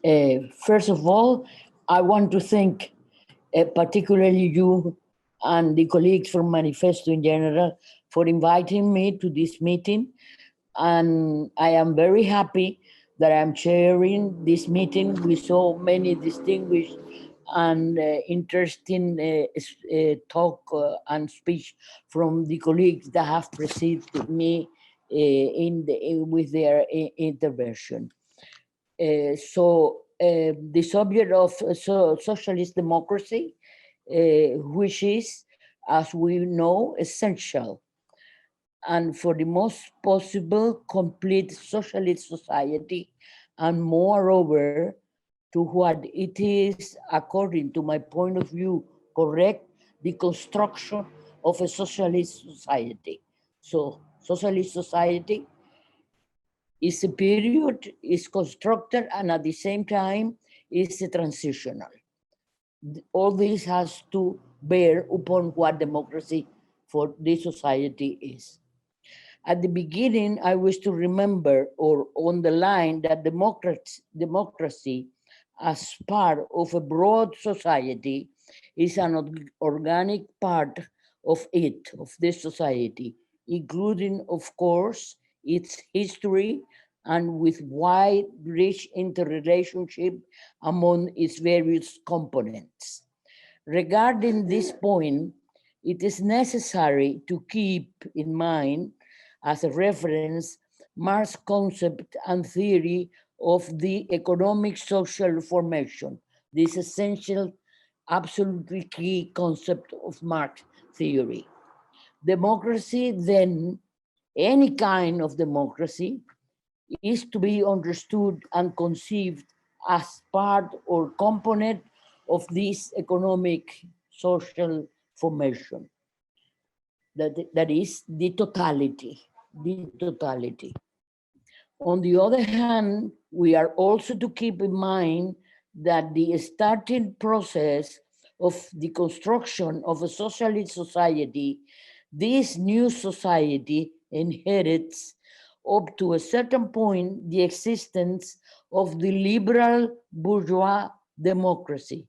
First of all, I want to thank particularly you and the colleagues from Manifesto in general for inviting me to this meeting. And I am very happy that I'm chairing this meeting with so many distinguished and interesting talk and speech from the colleagues that have preceded me with their intervention. The subject of socialist democracy, which is, as we know, essential and for the most possible complete socialist society, and moreover, to what it is, according to my point of view, correct, the construction of a socialist society. So, socialist society is a period, is constructed, and at the same time is a transitional. All this has to bear upon what democracy for this society is. At the beginning, I wish to remember or underline that democracy as part of a broad society is an organic part of it, of this society, including, of course, its history and with wide, rich interrelationship among its various components. Regarding this point, it is necessary to keep in mind as a reference Marx's concept and theory of the economic social formation, this essential, absolutely key concept of Marx theory. Democracy, then, any kind of democracy, is to be understood and conceived as part or component of this economic social formation. That is the totality, the totality. On the other hand, we are also to keep in mind that the starting process of the construction of a socialist society, this new society inherits up to a certain point the existence of the liberal bourgeois democracy.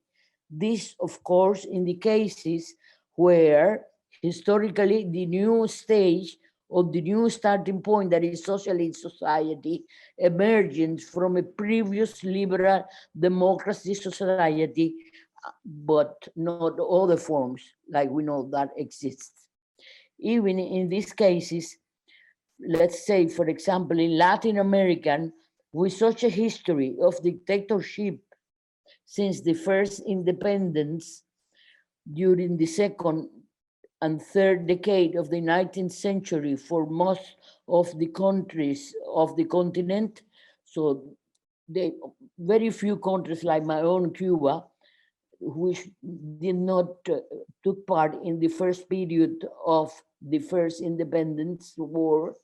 This, of course, in the cases where historically the new stage of the new starting point, that is socialist society, emergence from a previous liberal democracy society, but not other forms like we know that exists. Even in these cases, let's say, for example, in Latin America, with such a history of dictatorship since the first independence during the second and third decade of the 19th century for most of the countries of the continent. So they, very few countries like my own Cuba, which did not took part in the first period of the first independence war,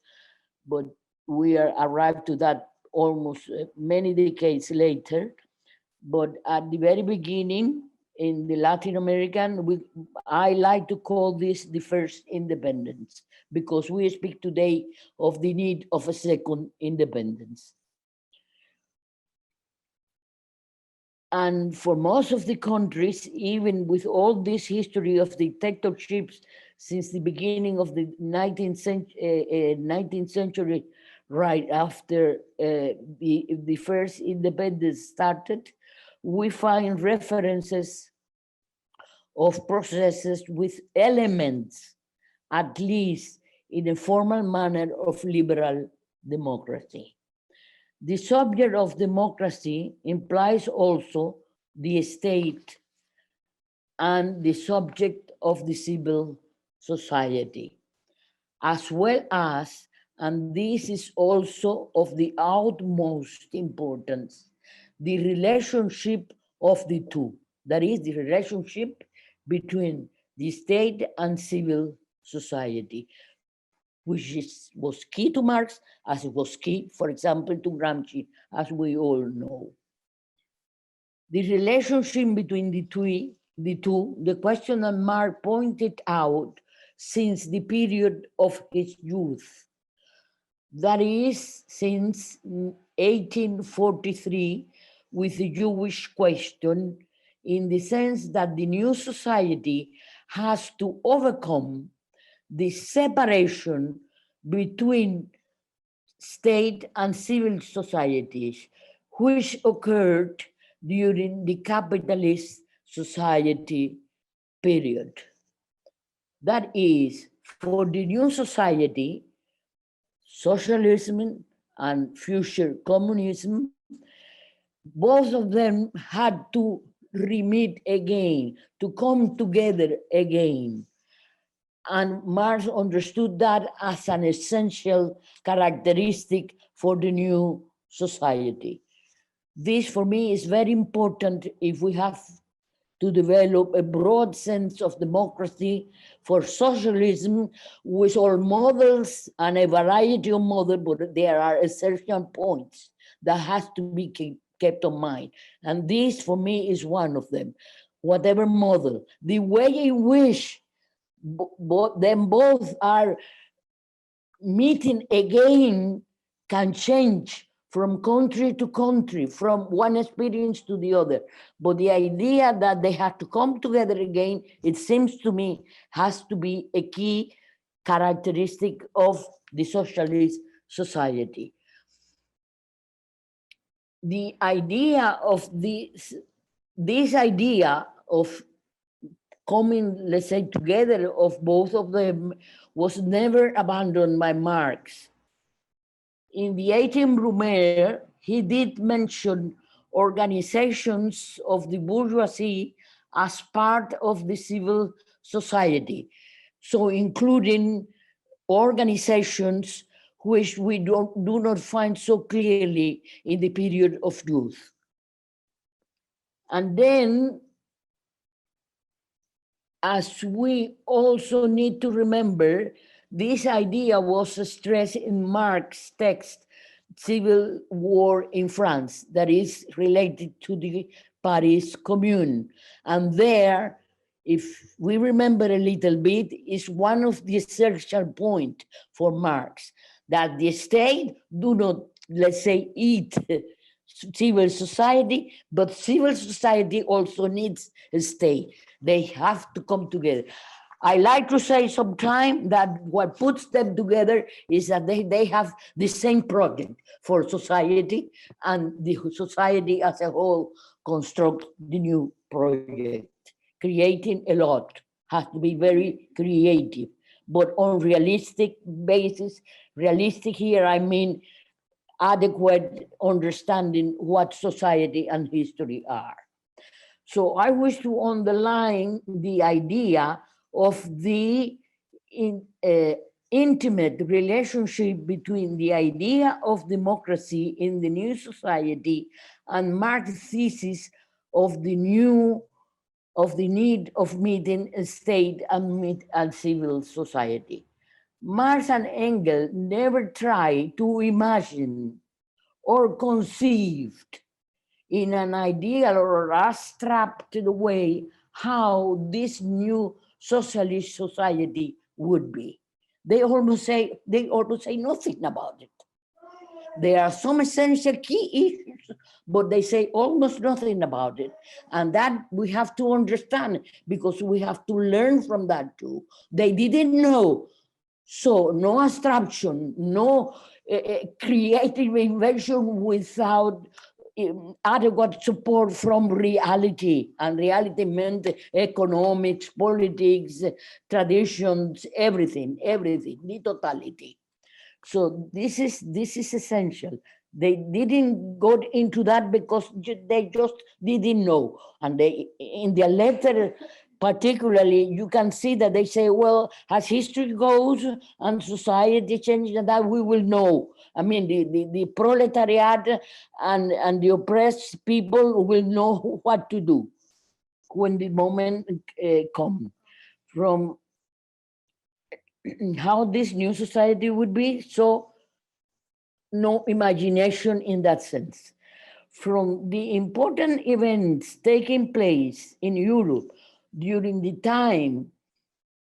but we are arrived to that almost many decades later. But at the very beginning, in the Latin American, I like to call this the first independence because we speak today of the need of a second independence. And for most of the countries, even with all this history of dictatorships since the beginning of the 19th century, right after the first independence started, we find references of processes with elements, at least in a formal manner, of liberal democracy. The subject of democracy implies also the state and the subject of the civil society, as well as, and this is also of the utmost importance, the relationship of the two, that is, the relationship between the state and civil society, was key to Marx, as it was key, for example, to Gramsci, as we all know. The relationship between the two, the question that Marx pointed out since the period of his youth, that is, since 1843, with the Jewish question, in the sense that the new society has to overcome the separation between state and civil societies, which occurred during the capitalist society period. That is, for the new society, socialism and future communism, both of them had to re-meet again, to come together again. And Marx understood that as an essential characteristic for the new society. This, for me, is very important if we have to develop a broad sense of democracy. For socialism, with all models and a variety of models, but there are essential points that has to be kept in mind. And this, for me, is one of them. Whatever model, the way in which them both are meeting again can change from country to country, from one experience to the other. But the idea that they have to come together again, it seems to me, has to be a key characteristic of the socialist society. The idea of this idea of coming, let's say, together of both of them was never abandoned by Marx. In the 18th Brumaire, he did mention organizations of the bourgeoisie as part of the civil society. So including organizations which we do not find so clearly in the period of youth. And then, as we also need to remember, this idea was stressed in Marx's text, Civil War in France, that is related to the Paris Commune. And there, if we remember a little bit, is one of the essential points for Marx, that the state do not, let's say, eat civil society, but civil society also needs a state. They have to come together. I like to say sometimes that what puts them together is that they have the same project for society, and the society as a whole construct the new project. Creating a lot has to be very creative, but on realistic basis. Realistic here, I mean adequate understanding what society and history are. So I wish to underline the idea of the intimate relationship between the idea of democracy in the new society and Marx's thesis of the need of meeting a state and civil society. Marx and Engels never tried to imagine or conceived in an ideal or abstract way how this new socialist society would be. They almost say nothing about it. There are some essential key issues, but they say almost nothing about it. And that we have to understand, because we have to learn from that too. They didn't know. So no abstraction, no creative invention without adequate support from reality. And reality meant economics, politics, traditions, everything, the totality. So this is essential. They didn't go into that because they just didn't know. And they, in their letter, particularly, you can see that they say, well, as history goes and society changes, that we will know. I mean, the proletariat and the oppressed people will know what to do when the moment comes. From how this new society would be, so no imagination in that sense. From the important events taking place in Europe during the time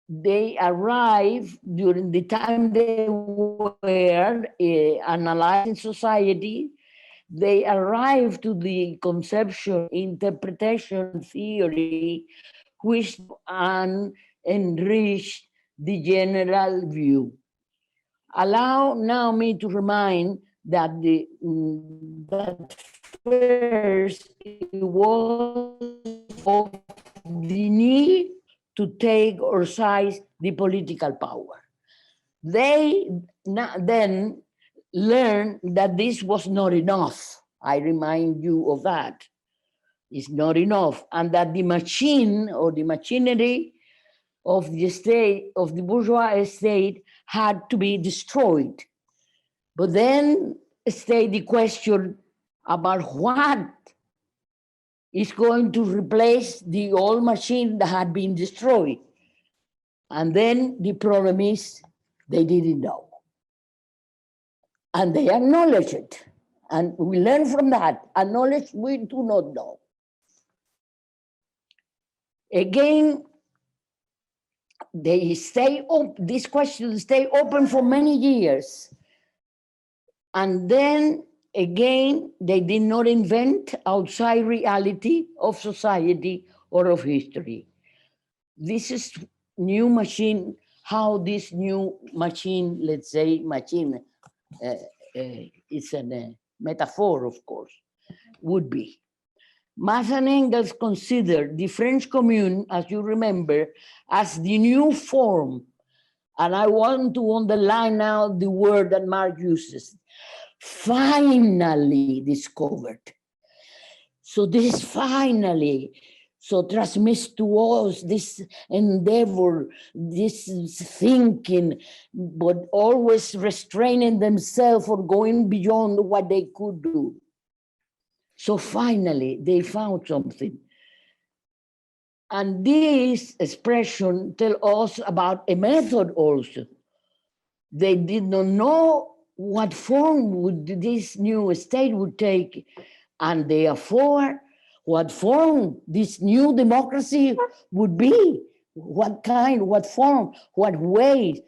they arrived, during the time they were analyzing society, they arrived to the conception, interpretation, theory, which and enrich the general view. Allow now me to remind that that first it was of the need to take or seize the political power. They then learned that this was not enough. I remind you of that. It's not enough, and that the machine or the machinery of the state, of the bourgeois state, had to be destroyed. But then stayed the question about what is going to replace the old machine that had been destroyed. And then the problem is they didn't know. And they acknowledge it. And we learn from that. Acknowledge we do not know. Again, they stay open, these questions stay open for many years. And then again, they did not invent outside reality of society or of history. This is new machine, how this new machine, let's say machine, it's a metaphor, of course, would be. Marx and Engels considered the French Commune, as you remember, as the new form. And I want to underline now the word that Marx uses, finally discovered. So this finally, so transmits to us this endeavor, this thinking, but always restraining themselves or going beyond what they could do. So finally, they found something. And this expression tells us about a method also. They did not know what form would this new state would take, and therefore, what form this new democracy would be, what kind, what form, what way,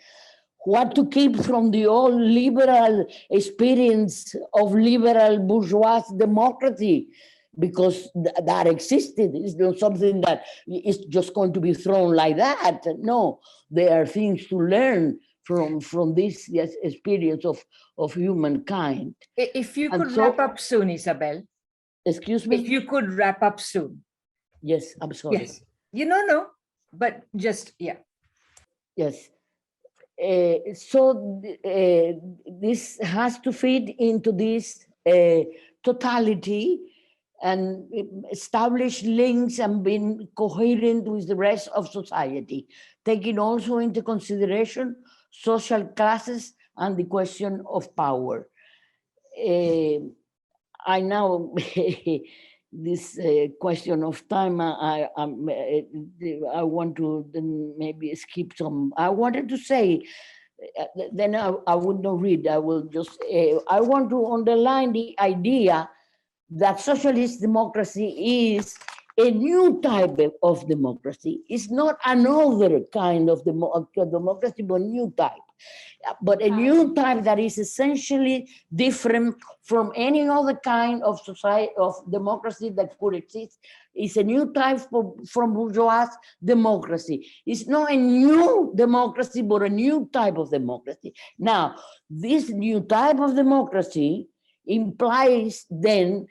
what to keep from the old liberal experience of liberal bourgeois democracy, because that existed. It's not something that is just going to be thrown like that. No, there are things to learn from this experience of humankind. If you could wrap up soon, Isabel. Excuse me? If you could wrap up soon. Yes, I'm sorry. Yes. You know, no, but just, yeah. Yes. So this has to fit into this totality and establish links and being coherent with the rest of society, taking also into consideration social classes and the question of power. I now, this question of time, I want to then maybe skip some. I wanted to say, then I would not read, I will just, I want to underline the idea that socialist democracy is a new type of democracy. It's not another kind of democracy, but a new type. But a new type that is essentially different from any other kind of society, of democracy that could exist. It's a new type from bourgeois democracy. It's not a new democracy, but a new type of democracy. Now, this new type of democracy implies then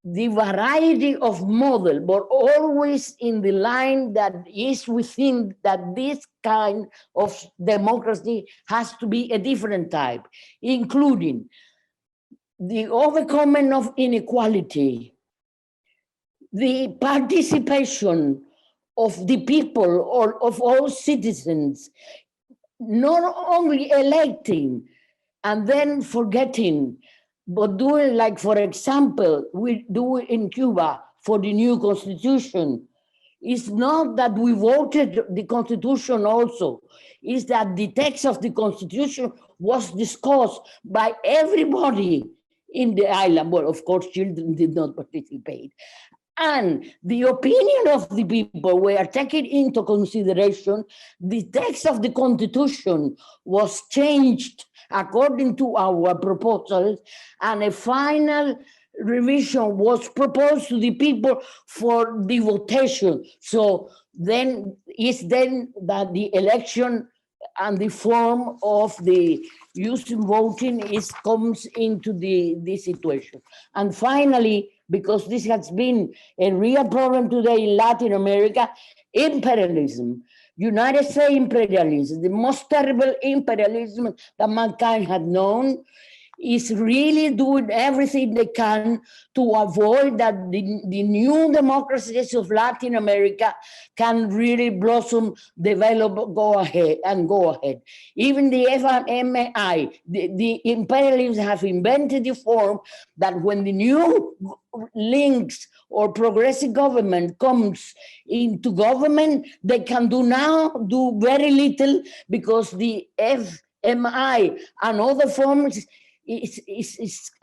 the variety of model, but always in the line that is within that this kind of democracy has to be a different type, including the overcoming of inequality, the participation of the people or of all citizens, not only electing and then forgetting, but doing, like, for example, we do in Cuba for the new constitution. It's not that we voted the constitution also, it's that the text of the constitution was discussed by everybody in the island. Well, of course, children did not participate. And the opinion of the people were taken into consideration. The text of the constitution was changed according to our proposals, and a final revision was proposed to the people for the votation. So then it's then that the election and the form of the using voting comes into the situation. And finally, because this has been a real problem today in Latin America, imperialism. United States imperialism, the most terrible imperialism that mankind had known, is really doing everything they can to avoid that the new democracies of Latin America can really blossom, develop, go ahead. Even the FMI, the imperialists have invented the form that when the new links or progressive government comes into government, they can do very little because the FMI and other forms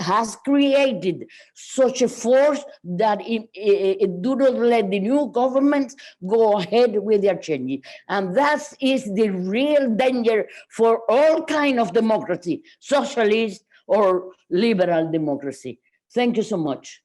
has created such a force that it do not let the new governments go ahead with their changes. And that is the real danger for all kind of democracy, socialist or liberal democracy. Thank you so much.